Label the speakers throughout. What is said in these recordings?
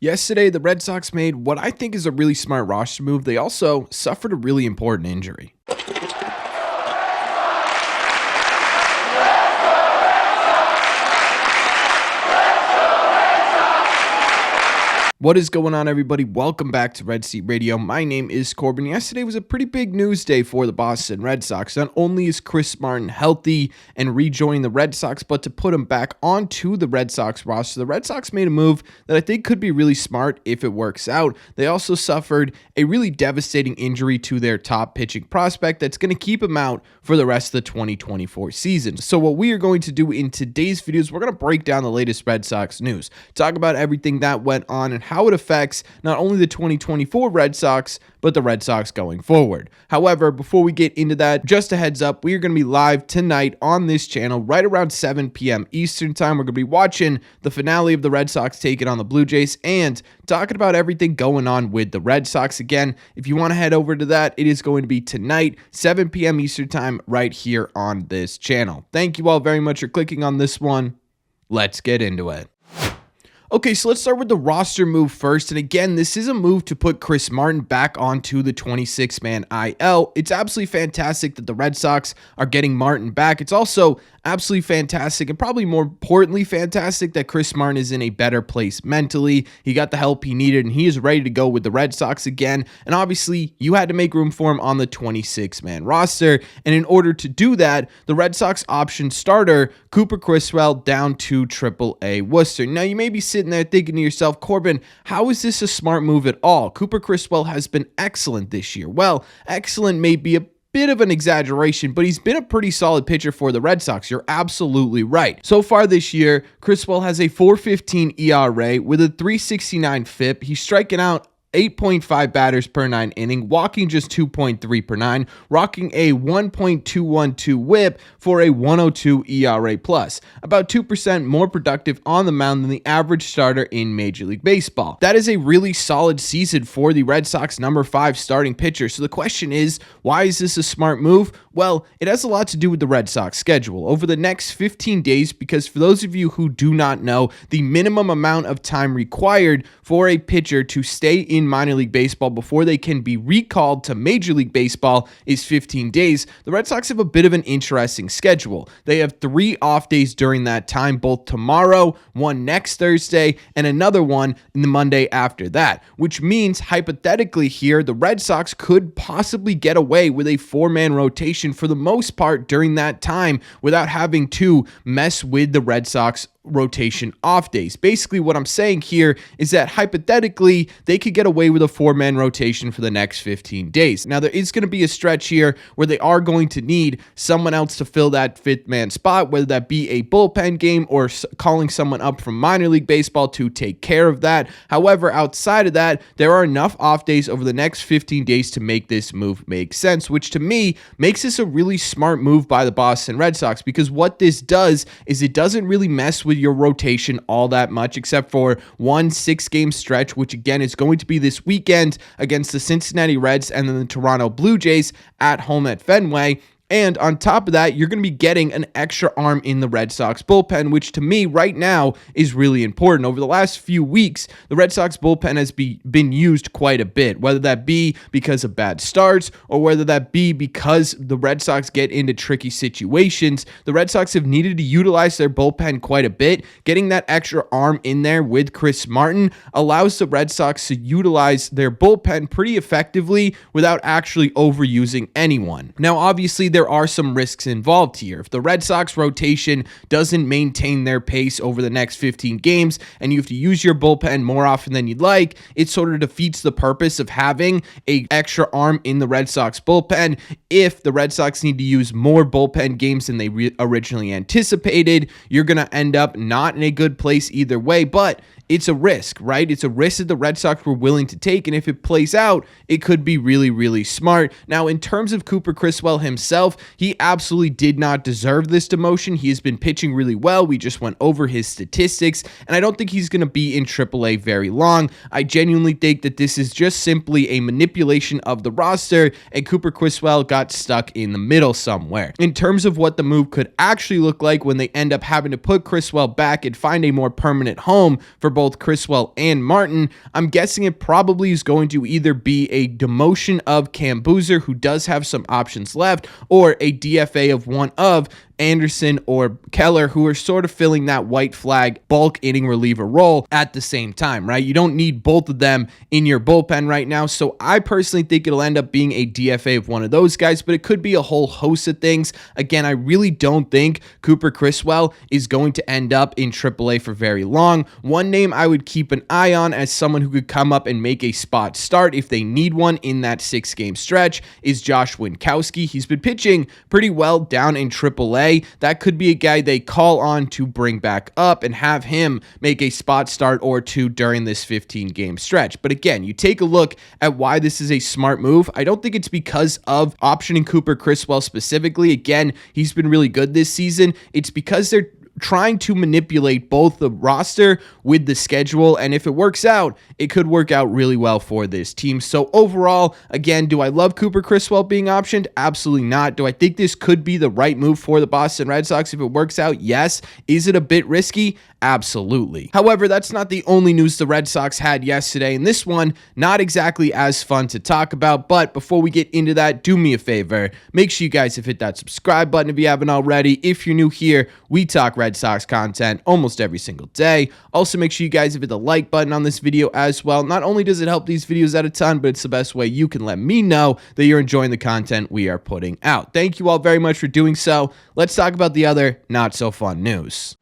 Speaker 1: Yesterday, the Red Sox made what I think is a really smart roster move. They also suffered a really important injury. What is going on, everybody? Welcome back to Red Seat Radio. My name is Corbin. Yesterday was a pretty big news day for the Boston Red Sox. Not only is Chris Martin healthy and rejoining the Red Sox, but to put him back onto the Red Sox roster, the Red Sox made a move that I think could be really smart if it works out. They also suffered a really devastating injury to their top pitching prospect that's going to keep him out for the rest of the 2024 season. So what we are going to do in today's video is we're going to break down the latest Red Sox news, talk about everything that went on and how it affects not only the 2024 Red Sox, but the Red Sox going forward. However, before we get into that, just a heads up, we are going to be live tonight on this channel right around 7 p.m. Eastern time. We're going to be watching the finale of the Red Sox taking on the Blue Jays and talking about everything going on with the Red Sox. Again, if you want to head over to that, it is going to be tonight, 7 p.m. Eastern time, right here on this channel. Thank you all very much for clicking on this one. Let's get into it. Okay, so let's start with the roster move first. And again, this is a move to put Chris Martin back onto the 26-man IL. It's absolutely fantastic that the Red Sox are getting Martin back. It's also absolutely fantastic, and probably more importantly fantastic, that Chris Martin is in a better place mentally. He got the help he needed, and he is ready to go with the Red Sox again. And obviously, you had to make room for him on the 26-man roster. And in order to do that, the Red Sox optioned starter Cooper Criswell down to AAA Worcester. Now, you may be sitting there thinking to yourself, Corbin, how is this a smart move at all? Cooper Criswell has been excellent this year. Well, excellent may be a bit of an exaggeration, but he's been a pretty solid pitcher for the Red Sox. You're absolutely right. So far this year, Criswell has a 4.15 ERA with a 3.69 FIP. He's striking out 8.5 batters per 9 inning, walking just 2.3 per 9, rocking a 1.212 whip for a 102 ERA plus, about 2% more productive on the mound than the average starter in Major League Baseball. That is a really solid season for the Red Sox number 5 starting pitcher. So the question is, why is this a smart move? Well, it has a lot to do with the Red Sox schedule over the next 15 days, because for those of you who do not know, the minimum amount of time required for a pitcher to stay in minor league baseball before they can be recalled to Major League Baseball is 15 days. The Red Sox have a bit of an interesting schedule. They have 3 off days during that time, both tomorrow, one next Thursday, and another one in the Monday after that, which means hypothetically here, the Red Sox could possibly get away with a 4-man rotation for the most part during that time without having to mess with the Red Sox rotation off days. Basically, what I'm saying here is that hypothetically, they could get away with a 4-man rotation for the next 15 days. Now, there is going to be a stretch here where they are going to need someone else to fill that 5th-man spot, whether that be a bullpen game or calling someone up from minor league baseball to take care of that. However, outside of that, there are enough off days over the next 15 days to make this move make sense, which to me makes this a really smart move by the Boston Red Sox, because what this does is it doesn't really mess with your rotation all that much, except for one 6-game stretch, which again is going to be this weekend against the Cincinnati Reds and then the Toronto Blue Jays at home at Fenway. And on top of that, you're going to be getting an extra arm in the Red Sox bullpen, which to me right now is really important. Over the last few weeks, the Red Sox bullpen has been used quite a bit, whether that be because of bad starts or whether that be because the Red Sox get into tricky situations. The Red Sox have needed to utilize their bullpen quite a bit. Getting that extra arm in there with Chris Martin allows the Red Sox to utilize their bullpen pretty effectively without actually overusing anyone. Now, obviously, there are some risks involved here. If the Red Sox rotation doesn't maintain their pace over the next 15 games and you have to use your bullpen more often than you'd like, it sort of defeats the purpose of having an extra arm in the Red Sox bullpen. If the Red Sox need to use more bullpen games than they originally anticipated, you're going to end up not in a good place either way, but it's a risk, right? It's a risk that the Red Sox were willing to take, and if it plays out, it could be really, really smart. Now, in terms of Cooper Criswell himself, he absolutely did not deserve this demotion. He has been pitching really well. We just went over his statistics, and I don't think he's going to be in AAA very long. I genuinely think that this is just simply a manipulation of the roster, and Cooper Criswell got stuck in the middle somewhere. In terms of what the move could actually look like when they end up having to put Criswell back and find a more permanent home for both Criswell and Martin, I'm guessing it probably is going to either be a demotion of Cam Boozer, who does have some options left, or a DFA of one of Anderson or Keller, who are sort of filling that white flag bulk inning reliever role at the same time, right? You don't need both of them in your bullpen right now. So I personally think it'll end up being a DFA of one of those guys, but it could be a whole host of things. Again, I really don't think Cooper Criswell is going to end up in AAA for very long. One name I would keep an eye on as someone who could come up and make a spot start if they need one in that 6-game stretch is Josh Winkowski. He's been pitching pretty well down in AAA. That could be a guy they call on to bring back up and have him make a spot start or two during this 15-game stretch. But again, you take a look at why this is a smart move. I don't think it's because of optioning Cooper Criswell specifically. Again, he's been really good this season. It's because they're trying to manipulate both the roster with the schedule, and if it works out, it could work out really well for this team. So overall, again, do I love Cooper Criswell being optioned? Absolutely not. Do I think this could be the right move for the Boston Red Sox if it works out? Yes. Is it a bit risky? Absolutely. However, that's not the only news the Red Sox had yesterday, and this one, not exactly as fun to talk about, but before we get into that, do me a favor. Make sure you guys have hit that subscribe button if you haven't already. If you're new here, we talk Red Sox content almost every single day. Also, make sure you guys have hit the like button on this video as well. Not only does it help these videos out a ton, but it's the best way you can let me know that you're enjoying the content we are putting out. Thank you all very much for doing so. Let's talk about the other not so fun news.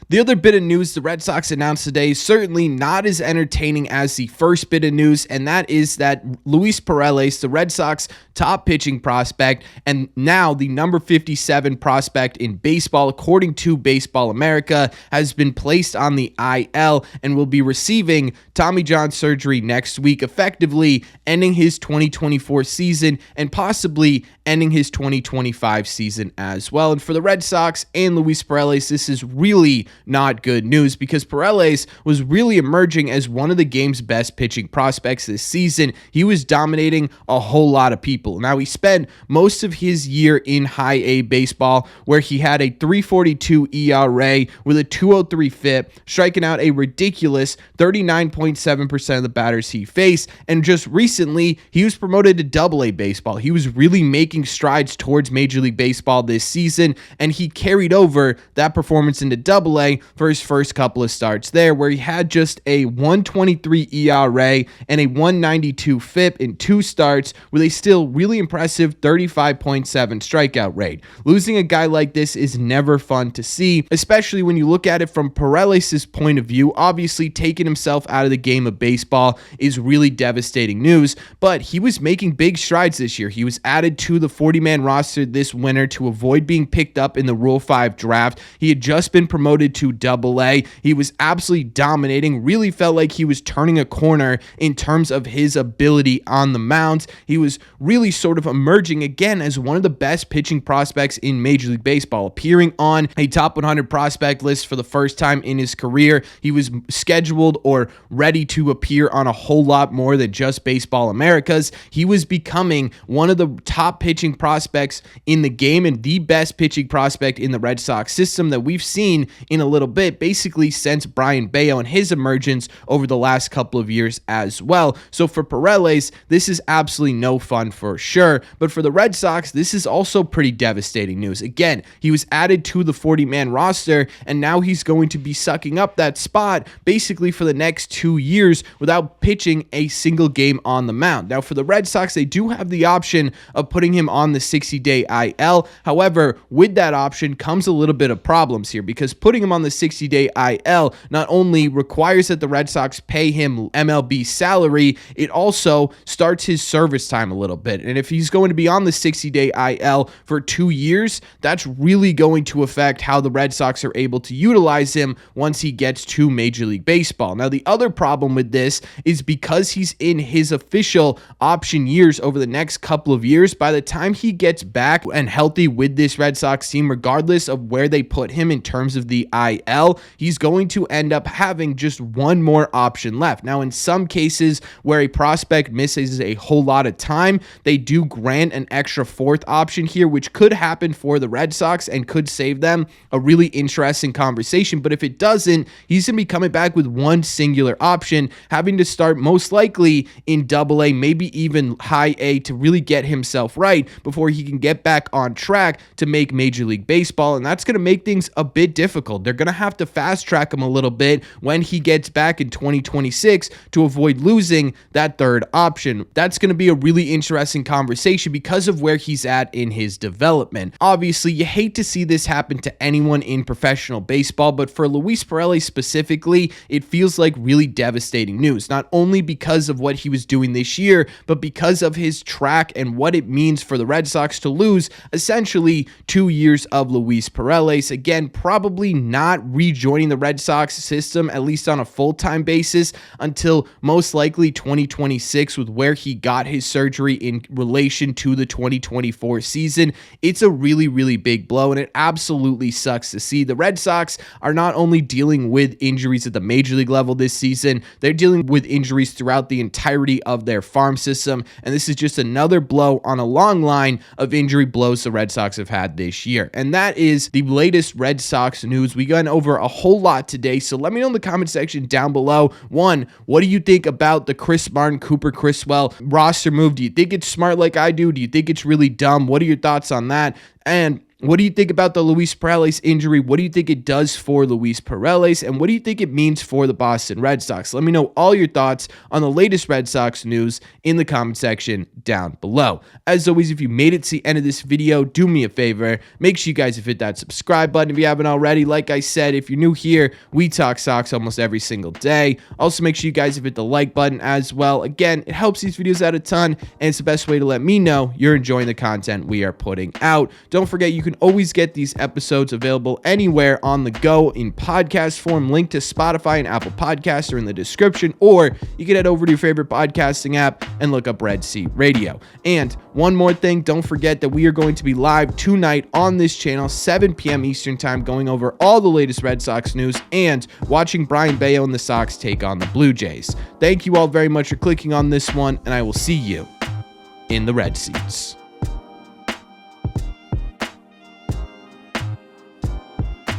Speaker 1: The other bit of news the Red Sox announced today is certainly not as entertaining as the first bit of news, and that is that Luis Perales, the Red Sox top pitching prospect, and now the number 57 prospect in baseball, according to Baseball America, has been placed on the IL and will be receiving Tommy John surgery next week, effectively ending his 2024 season and possibly ending his 2025 season as well. And for the Red Sox and Luis Perales, this is really not good news because Perales was really emerging as one of the game's best pitching prospects this season. He was dominating a whole lot of people. Now, he spent most of his year in high A baseball where he had a 3.42 ERA with a 2.03 FIP, striking out a ridiculous 39.7% of the batters he faced. And just recently, he was promoted to Double-A baseball. He was really making strides towards Major League Baseball this season, and he carried over that performance into Double-A for his first couple of starts there, where he had just a 1.23 ERA and a 1.92 FIP in 2 starts with a still really impressive 35.7 strikeout rate. Losing a guy like this is never fun to see, especially when you look at it from Perales' point of view. Obviously, taking himself out of the game of baseball is really devastating news, but he was making big strides this year. He was added to the 40-man roster this winter to avoid being picked up in the Rule 5 draft. He had just been promoted to Double-A. He was absolutely dominating, really felt like he was turning a corner in terms of his ability on the mound. He was really sort of emerging again as one of the best pitching prospects in Major League Baseball, appearing on a top 100 prospect list for the first time in his career. He was scheduled or ready to appear on a whole lot more than just Baseball America's. He was becoming one of the top pitching prospects in the game and the best pitching prospect in the Red Sox system that we've seen in a little bit, basically since Brian Bayo and his emergence over the last couple of years as well. So for Perales, this is absolutely no fun for sure, but for the Red Sox, this is also pretty devastating news. Again, he was added to the 40-man roster, and now he's going to be sucking up that spot basically for the next 2 years without pitching a single game on the mound. Now, for the Red Sox, they do have the option of putting him on the 60-day IL. However, with that option comes a little bit of problems here, because putting him on the 60-day IL not only requires that the Red Sox pay him MLB salary, it also starts his service time a little bit. And if he's going to be on the 60-day IL for 2 years, that's really going to affect how the Red Sox are able to utilize him once he gets to Major League Baseball. Now, the other problem with this is because he's in his official option years over the next couple of years, by the time he gets back and healthy with this Red Sox team, regardless of where they put him in terms of the IL, he's going to end up having just one more option left. Now, in some cases where a prospect misses a whole lot of time, they do grant an extra fourth option here, which could happen for the Red Sox and could save them a really interesting conversation. But if it doesn't, he's going to be coming back with one singular option, having to start most likely in AA, maybe even high A, to really get himself right before he can get back on track to make Major League Baseball. And that's going to make things a bit difficult. They're going to have to fast track him a little bit when he gets back in 2026 to avoid losing that third option. That's going to be a really interesting conversation because of where he's at in his development. Obviously, you hate to see this happen to anyone in professional baseball, but for Luis Perales specifically, it feels like really devastating news, not only because of what he was doing this year, but because of his track and what it means for the Red Sox to lose essentially 2 years of Luis Perales. Again, probably not rejoining the Red Sox system, at least on a full-time basis, until most likely 2026 with where he got his surgery in relation to the 2024 season. It's a really, really big blow, and it absolutely sucks to see. The Red Sox are not only dealing with injuries at the major league level this season, they're dealing with injuries throughout the entirety of their farm system, and this is just another blow on a long line of injury blows the Red Sox have had this year. And that is the latest Red Sox news. We got over a whole lot today, so let me know in the comment section down below. One, what do you think about the Chris Martin, Cooper Criswell roster move? Do you think it's smart like I do? Do you think it's really dumb? What are your thoughts on that? And what do you think about the Luis Perales injury? What do you think it does for Luis Perales? And what do you think it means for the Boston Red Sox? Let me know all your thoughts on the latest Red Sox news in the comment section down below. As always, if you made it to the end of this video, do me a favor. Make sure you guys have hit that subscribe button if you haven't already. Like I said, if you're new here, we talk Sox almost every single day. Also, make sure you guys have hit the like button as well. Again, it helps these videos out a ton, and it's the best way to let me know you're enjoying the content we are putting out. Don't forget, you can always get these episodes available anywhere on the go in podcast form. Link to Spotify and Apple Podcasts are in the description, or you can head over to your favorite podcasting app and look up Red Seat Radio. And one more thing, don't forget that we are going to be live tonight on this channel, 7 p.m. Eastern time, going over all the latest Red Sox news and watching Brian Bayo and the Sox take on the Blue Jays. Thank you all very much for clicking on this one, and I will see you in the Red Seats.